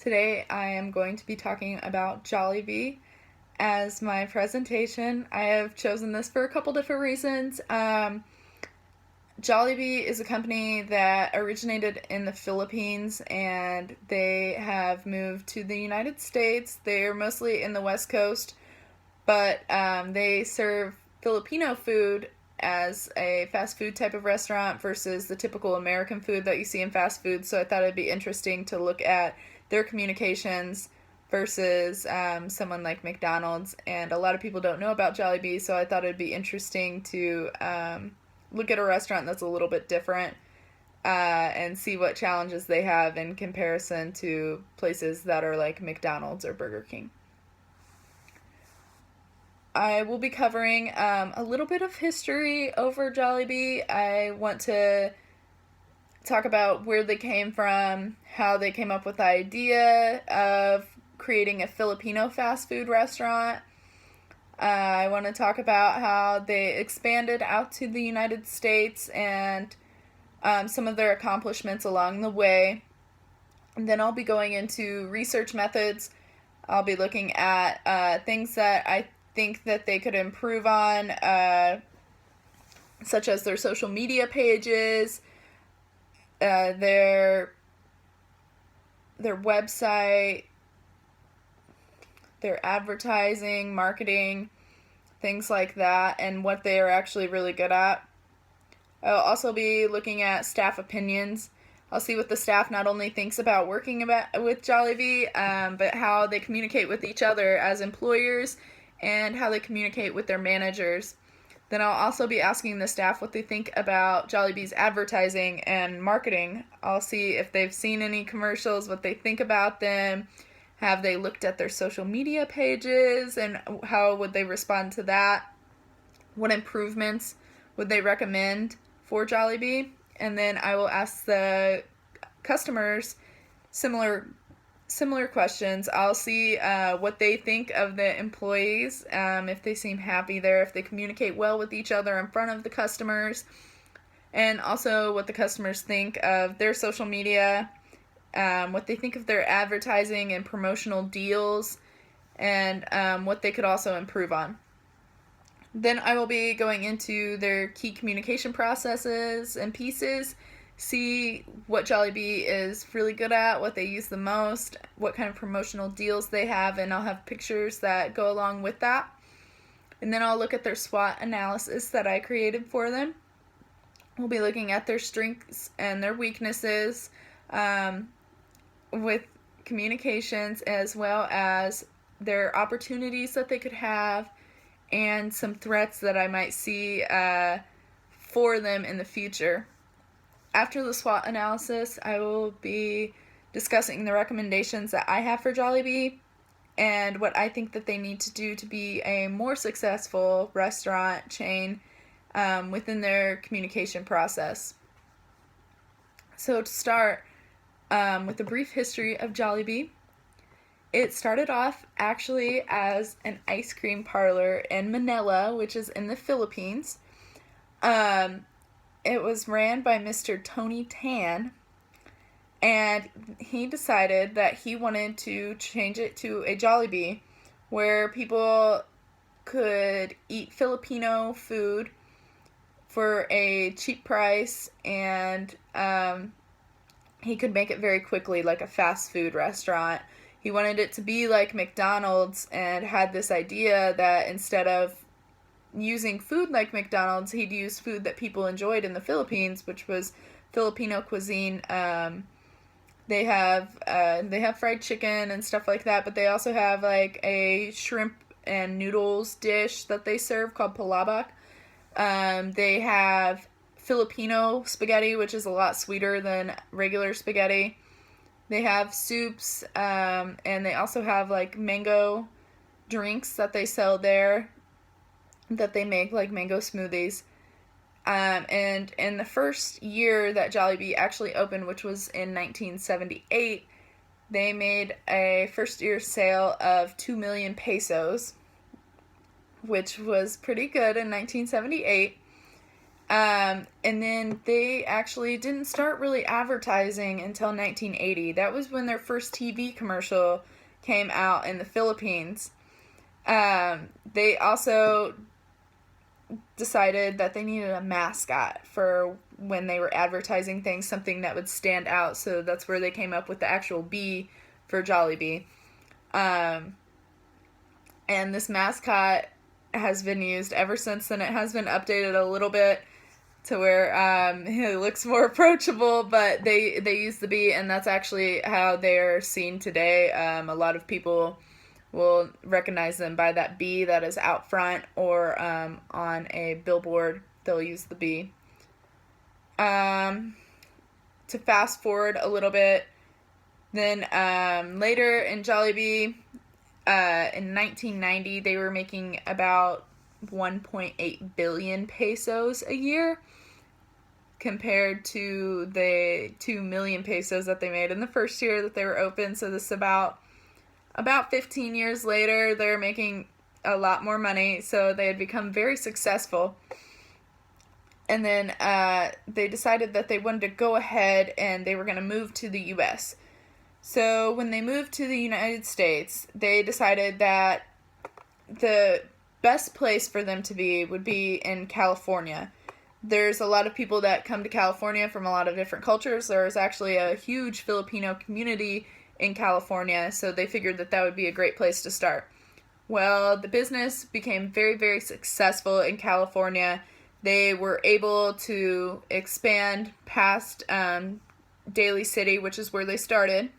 Today I am going to be talking about Jollibee as my presentation. I have chosen this for a couple different reasons. Jollibee is a company that originated in the Philippines and they have moved to the United States. They are mostly in the West Coast, but they serve Filipino food as a fast food type of restaurant versus the typical American food that you see in fast food. So I thought it'd be interesting to look at their communications versus someone like McDonald's. And a lot of people don't know about Jollibee, so I thought it'd be interesting to look at a restaurant that's a little bit different and see what challenges they have in comparison to places that are like McDonald's or Burger King. I will be covering a little bit of history over Jollibee. I want to talk about where they came from, how they came up with the idea of creating a Filipino fast food restaurant. I want to talk about how they expanded out to the United States and some of their accomplishments along the way. And then I'll be going into research methods. I'll be looking at things that I think that they could improve on, such as their social media pages, their website, their advertising, marketing, things like that, and what they are actually really good at. I'll also be looking at staff opinions. I'll see what the staff not only thinks about working with Jollibee, but how they communicate with each other as employers and how they communicate with their managers. Then I'll also be asking the staff what they think about Jollibee's advertising and marketing. I'll see if they've seen any commercials, what they think about them. Have they looked at their social media pages, and how would they respond to that? What improvements would they recommend for Jollibee? And then I will ask the customers similar questions. I'll see what they think of the employees, if they seem happy there, if they communicate well with each other in front of the customers, and also what the customers think of their social media, what they think of their advertising and promotional deals, and what they could also improve on. Then I will be going into their key communication processes and pieces, see what Jollibee is really good at, what they use the most, what kind of promotional deals they have, and I'll have pictures that go along with that. And then I'll look at their SWOT analysis that I created for them. We'll be looking at their strengths and their weaknesses with communications, as well as their opportunities that they could have and some threats that I might see for them in the future. After the SWOT analysis, I will be discussing the recommendations that I have for Jollibee and what I think that they need to do to be a more successful restaurant chain within their communication process. So to start with a brief history of Jollibee, it started off actually as an ice cream parlor in Manila, which is in the Philippines. It was ran by Mr. Tony Tan, and he decided that he wanted to change it to a Jollibee where people could eat Filipino food for a cheap price, and he could make it very quickly, like a fast food restaurant. He wanted it to be like McDonald's and had this idea that instead of using food like McDonald's, he'd use food that people enjoyed in the Philippines, which was Filipino cuisine. They have fried chicken and stuff like that, but they also have like a shrimp and noodles dish that they serve called palabok. They have Filipino spaghetti, which is a lot sweeter than regular spaghetti. They have soups, and they also have like mango drinks that they sell there, that they make like mango smoothies. And in the first year that Jollibee actually opened, which was in 1978, they made a first year sale of 2 million pesos, which was pretty good in 1978. And then they actually didn't start really advertising until 1980. That was when their first TV commercial came out in the Philippines. They also decided that they needed a mascot for when they were advertising things, something that would stand out. So that's where they came up with the actual bee for Jollibee. And this mascot has been used ever since then. It has been updated a little bit to where it looks more approachable, but they use the bee, and that's actually how they're seen today. A lot of people will recognize them by that bee that is out front, or on a billboard, they'll use the bee. To fast forward a little bit, then later in Jollibee, in 1990, they were making about 1.8 billion pesos a year, compared to the 2 million pesos that they made in the first year that they were open. So this is about 15 years later, they're making a lot more money. So they had become very successful. And then they decided that they wanted to go ahead and they were going to move to the U.S. So when they moved to the United States, they decided that the best place for them to be would be in California. There's a lot of people that come to California from a lot of different cultures. There's actually a huge Filipino community in California, so they figured that that would be a great place to start. Well, the business became very, very successful in California. They were able to expand past Daly City, which is where they started,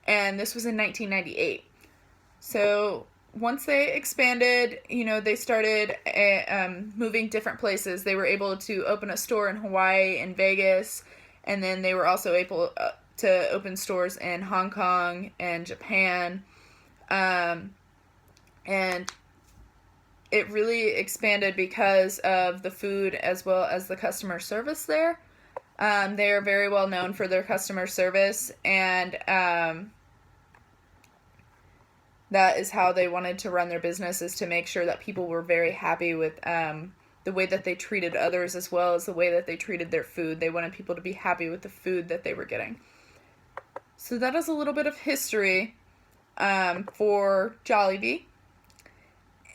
and this was in 1998. So once they expanded, they started moving different places. They were able to open a store in Hawaii and Vegas, and then they were also able to open stores in Hong Kong and Japan. And it really expanded because of the food as well as the customer service there. They are very well known for their customer service, and that is how they wanted to run their business, is to make sure that people were very happy with the way that they treated others as well as the way that they treated their food. They wanted people to be happy with the food that they were getting. So that is a little bit of history for Jollibee.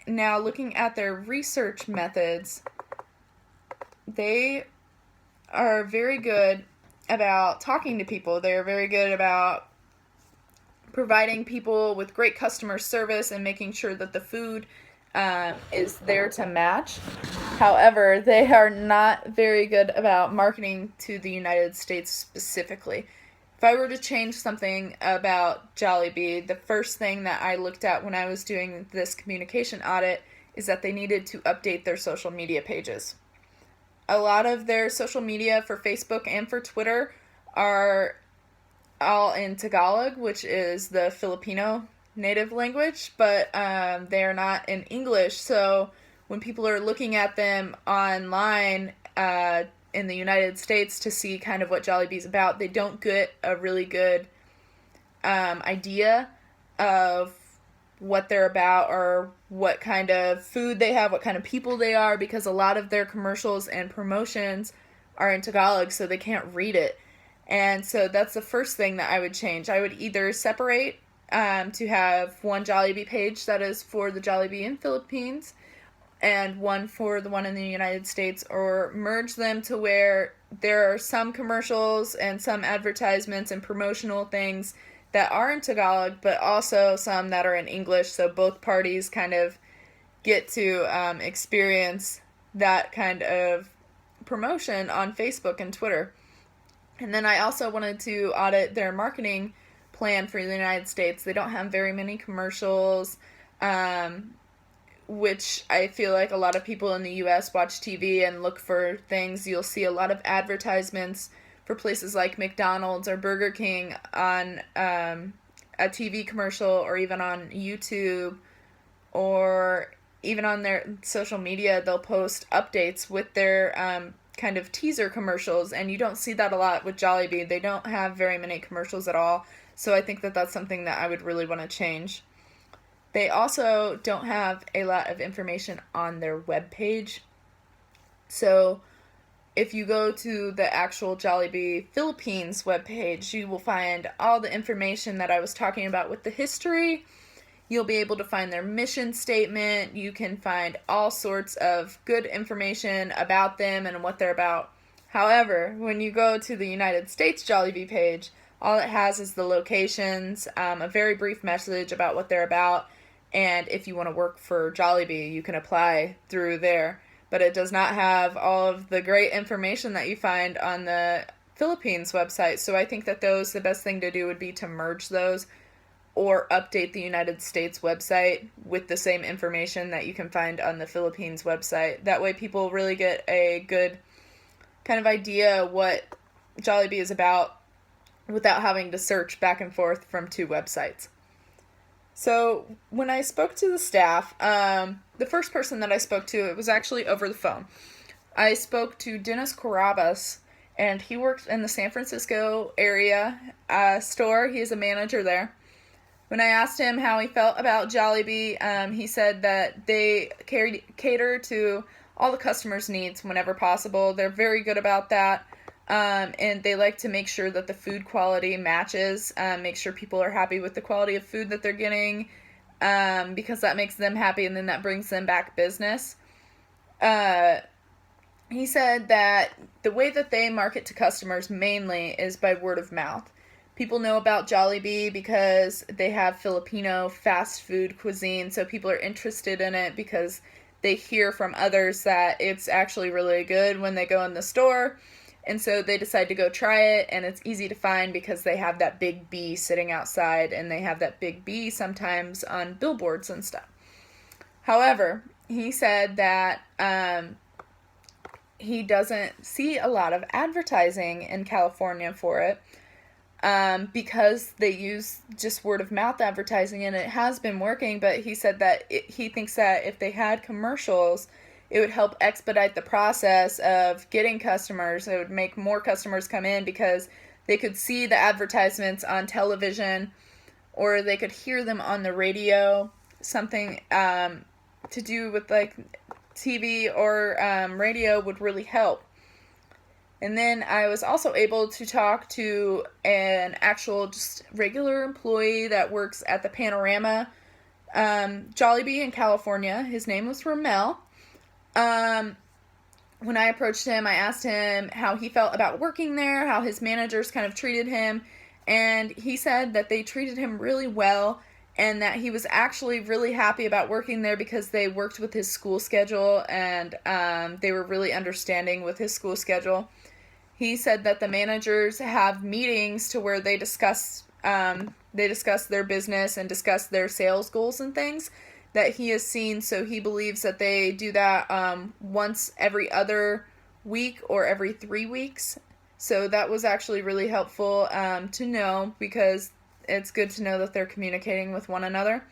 Now, looking at their research methods, they are very good about talking to people. They are very good about providing people with great customer service and making sure that the food is there to match. However, they are not very good about marketing to the United States specifically. If I were to change something about Jollibee, the first thing that I looked at when I was doing this communication audit is that they needed to update their social media pages. A lot of their social media for Facebook and for Twitter are all in Tagalog, which is the Filipino native language, but they are not in English. So when people are looking at them online in the United States to see kind of what Jollibee's about, they don't get a really good idea of what they're about or what kind of food they have, what kind of people they are, because a lot of their commercials and promotions are in Tagalog, so they can't read it. And so that's the first thing that I would change. I would either separate to have one Jollibee page that is for the Jollibee in Philippines and one for the one in the United States, or merge them to where there are some commercials and some advertisements and promotional things that are in Tagalog, but also some that are in English, so both parties kind of get to experience that kind of promotion on Facebook and Twitter. And then I also wanted to audit their marketing plan for the United States. They don't have very many commercials, which I feel like a lot of people in the U.S. watch TV and look for things. You'll see a lot of advertisements for places like McDonald's or Burger King on a TV commercial, or even on YouTube, or even on their social media. They'll post updates with their kind of teaser commercials, and you don't see that a lot with Jollibee. They don't have very many commercials at all, so I think that that's something that I would really want to change. They also don't have a lot of information on their webpage. So if you go to the actual Jollibee Philippines webpage, you will find all the information that I was talking about with the history. You'll be able to find their mission statement. You can find all sorts of good information about them and what they're about. However, when you go to the United States Jollibee page, all it has is the locations, a very brief message about what they're about, and if you want to work for Jollibee, you can apply through there. But it does not have all of the great information that you find on the Philippines website. So I think that the best thing to do would be to merge those or update the United States website with the same information that you can find on the Philippines website. That way people really get a good kind of idea what Jollibee is about without having to search back and forth from two websites. So when I spoke to the staff, the first person that I spoke to, it was actually over the phone. I spoke to Dennis Carabas, and he works in the San Francisco area store. He is a manager there. When I asked him how he felt about Jollibee, he said that they cater to all the customers' needs whenever possible. They're very good about that. And they like to make sure that the food quality matches, make sure people are happy with the quality of food that they're getting, because that makes them happy and then that brings them back business. He said that the way that they market to customers mainly is by word of mouth. People know about Jollibee because they have Filipino fast food cuisine, so people are interested in it because they hear from others that it's actually really good when they go in the store. And so they decide to go try it, and it's easy to find because they have that big B sitting outside, and they have that big B sometimes on billboards and stuff. However, he said that he doesn't see a lot of advertising in California for it because they use just word of mouth advertising, and it has been working, but he said that he thinks that if they had commercials, it would help expedite the process of getting customers. It would make more customers come in because they could see the advertisements on television or they could hear them on the radio. Something to do with like TV or radio would really help. And then I was also able to talk to an actual just regular employee that works at the Panorama Jollibee in California. His name was Ramel. When I approached him, I asked him how he felt about working there, how his managers kind of treated him, and he said that they treated him really well and that he was actually really happy about working there because they worked with his school schedule and they were really understanding with his school schedule. He said that the managers have meetings to where they discuss their business and discuss their sales goals and things that he has seen, so he believes that they do that once every other week or every 3 weeks. So that was actually really helpful to know because it's good to know that they're communicating with one another.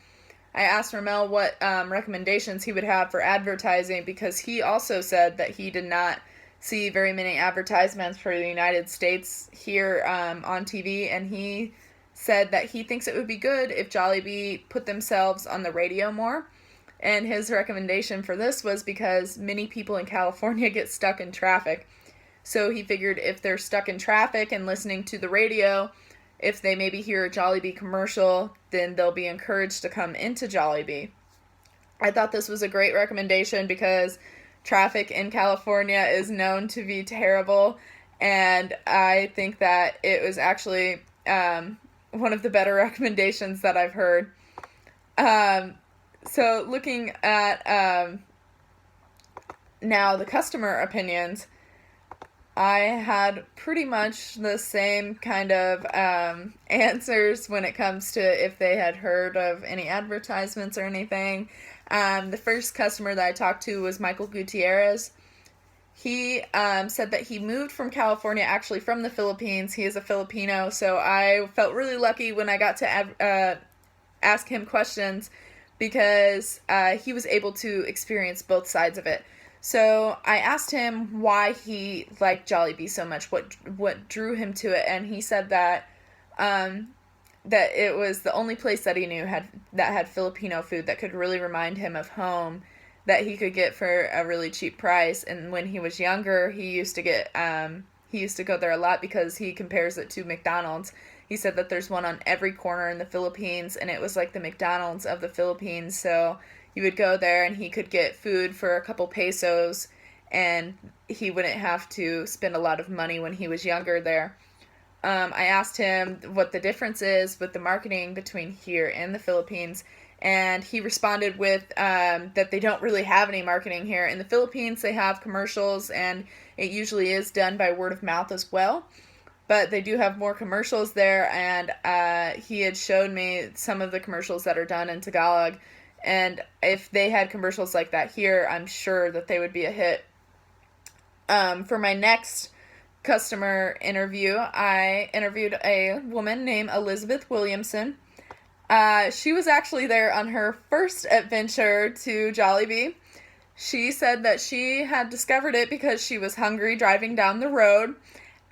I asked Ramel what recommendations he would have for advertising because he also said that he did not see very many advertisements for the United States here on TV, and he said that he thinks it would be good if Jollibee put themselves on the radio more. And his recommendation for this was because many people in California get stuck in traffic. So he figured if they're stuck in traffic and listening to the radio, if they maybe hear a Jollibee commercial, then they'll be encouraged to come into Jollibee. I thought this was a great recommendation because traffic in California is known to be terrible, and I think that it was actually one of the better recommendations that I've heard. So looking at now the customer opinions, I had pretty much the same kind of answers when it comes to if they had heard of any advertisements or anything. The first customer that I talked to was Michael Gutierrez. He said that he moved from California, actually from the Philippines. He is a Filipino, so I felt really lucky when I got to ask him questions because he was able to experience both sides of it. So I asked him why he liked Jollibee so much, what drew him to it, and he said that that it was the only place that he knew that had Filipino food that could really remind him of home. that he could get for a really cheap price. And when he was younger, he used to go there a lot because he compares it to McDonald's. He said that there's one on every corner in the Philippines, and it was like the McDonald's of the Philippines. So you would go there and he could get food for a couple pesos, and he wouldn't have to spend a lot of money when he was younger there. I asked him what the difference is with the marketing between here and the Philippines, and he responded with that they don't really have any marketing here. In the Philippines, they have commercials, and it usually is done by word of mouth as well. But they do have more commercials there, and he had shown me some of the commercials that are done in Tagalog. And if they had commercials like that here, I'm sure that they would be a hit. For my next customer interview, I interviewed a woman named Elizabeth Williamson. She was actually there on her first adventure to Jollibee. She said that she had discovered it because she was hungry driving down the road,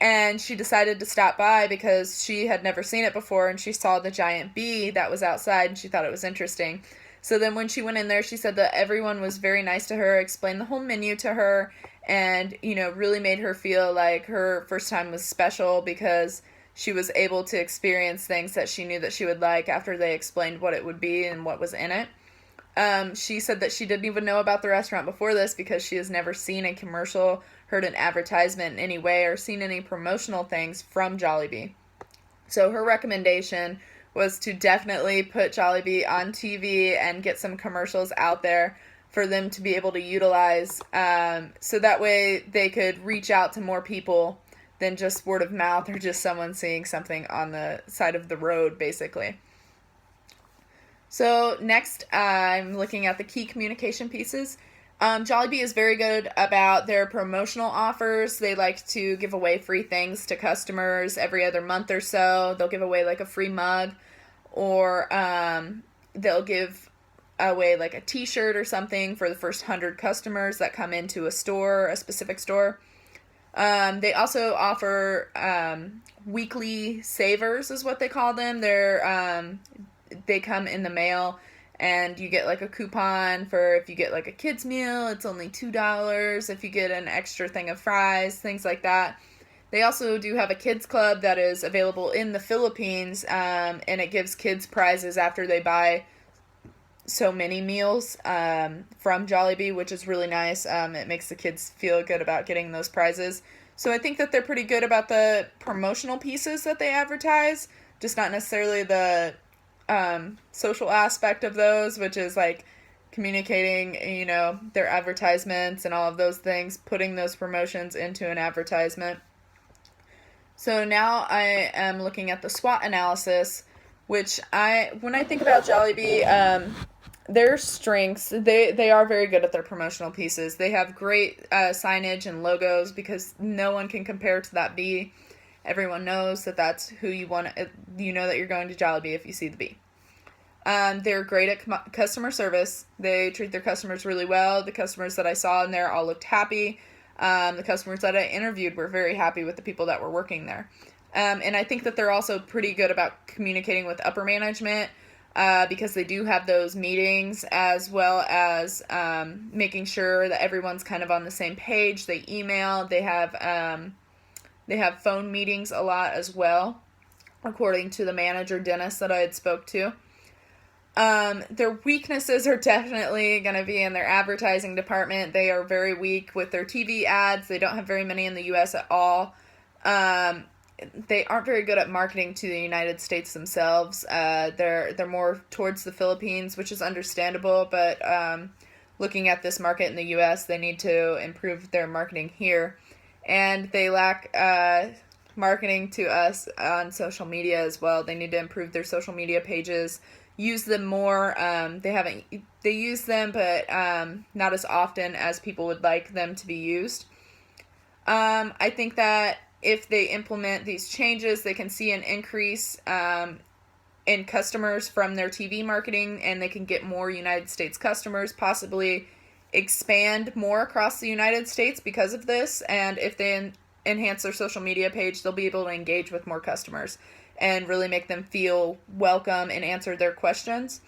and she decided to stop by because she had never seen it before, and she saw the giant bee that was outside, and she thought it was interesting. So then when she went in there, she said that everyone was very nice to her, explained the whole menu to her, and, really made her feel like her first time was special because she was able to experience things that she knew that she would like after they explained what it would be and what was in it. She said that she didn't even know about the restaurant before this because she has never seen a commercial, heard an advertisement in any way, or seen any promotional things from Jollibee. So her recommendation was to definitely put Jollibee on TV and get some commercials out there for them to be able to utilize, so that way they could reach out to more people than just word of mouth or just someone seeing something on the side of the road, basically. So next, I'm looking at the key communication pieces. Jollibee is very good about their promotional offers. They like to give away free things to customers every other month or so. They'll give away like a free mug, or they'll give away like a t-shirt or something for the first 100 customers that come into a store, a specific store. They also offer weekly savers is what they call them. They come in the mail, and you get like a coupon for if you get like a kid's meal, it's only $2. If you get an extra thing of fries, things like that. They also do have a kids club that is available in the Philippines, and it gives kids prizes after they buy so many meals from Jollibee, which is really nice. It makes the kids feel good about getting those prizes. So I think that they're pretty good about the promotional pieces that they advertise, just not necessarily the social aspect of those, which is like communicating, their advertisements and all of those things, putting those promotions into an advertisement. So now I am looking at the SWOT analysis, which when I think about Jollibee, their strengths, they are very good at their promotional pieces. They have great signage and logos because no one can compare to that bee. Everyone knows that that's who you want. You know that you're going to Jollibee if you see the bee. They're great at customer service. They treat their customers really well. The customers that I saw in there all looked happy. The customers that I interviewed were very happy with the people that were working there. And I think that they're also pretty good about communicating with upper management because they do have those meetings, as well as making sure that everyone's kind of on the same page. They email. They have phone meetings a lot as well, according to the manager, Dennis, that I had spoke to. Their weaknesses are definitely going to be in their advertising department. They are very weak with their TV ads. They don't have very many in the U.S. at all. They aren't very good at marketing to the United States themselves. They're more towards the Philippines, which is understandable, but looking at this market in the U.S., they need to improve their marketing here. And they lack marketing to us on social media as well. They need to improve their social media pages, use them more. They use them, but not as often as people would like them to be used. I think that if they implement these changes, they can see an increase in customers from their TV marketing, and they can get more United States customers, possibly expand more across the United States because of this. And if they enhance their social media page, they'll be able to engage with more customers and really make them feel welcome and answer their questions.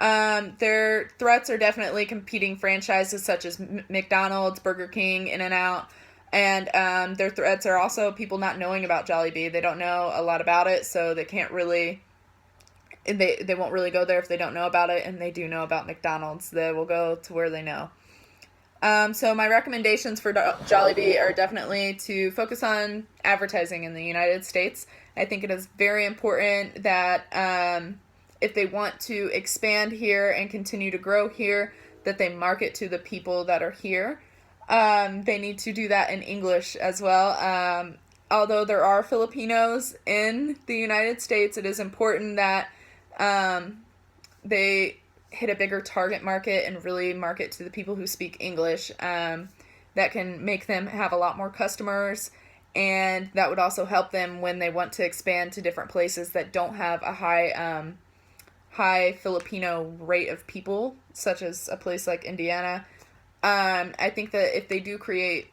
Their threats are definitely competing franchises such as McDonald's, Burger King, In-N-Out, and their threats are also people not knowing about Jollibee. They don't know a lot about it, so they can't really, they won't really go there if they don't know about it, and they do know about McDonald's. They will go to where they know. So my recommendations for Jollibee are definitely to focus on advertising in the United States. I think it is very important that if they want to expand here and continue to grow here, that they market to the people that are here. They need to do that in English as well. Although there are Filipinos in the United States, it is important that they hit a bigger target market and really market to the people who speak English. That can make them have a lot more customers, and that would also help them when they want to expand to different places that don't have a high Filipino rate of people, such as a place like Indiana. I think that if they do create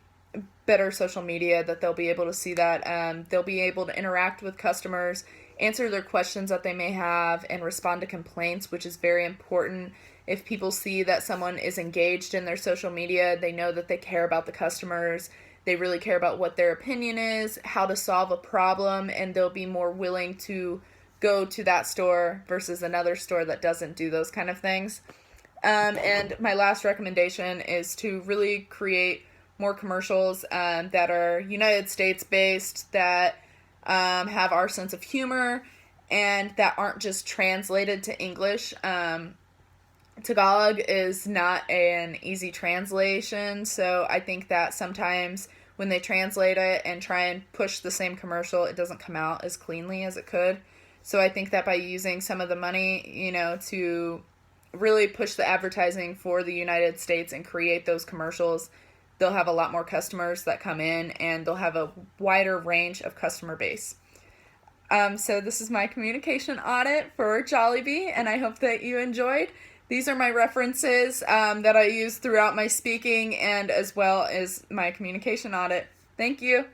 better social media, that they'll be able to see that. They'll be able to interact with customers, answer their questions that they may have, and respond to complaints, which is very important. If people see that someone is engaged in their social media, they know that they care about the customers, they really care about what their opinion is, how to solve a problem, and they'll be more willing to go to that store versus another store that doesn't do those kind of things. And my last recommendation is to really create more commercials that are United States based, that have our sense of humor, and that aren't just translated to English. Tagalog is not an easy translation, so I think that sometimes when they translate it and try and push the same commercial, it doesn't come out as cleanly as it could. So I think that by using some of the money, to really push the advertising for the United States and create those commercials, they'll have a lot more customers that come in, and they'll have a wider range of customer base. So this is my communication audit for Jollibee, and I hope that you enjoyed. These are my references that I use throughout my speaking and as well as my communication audit. Thank you.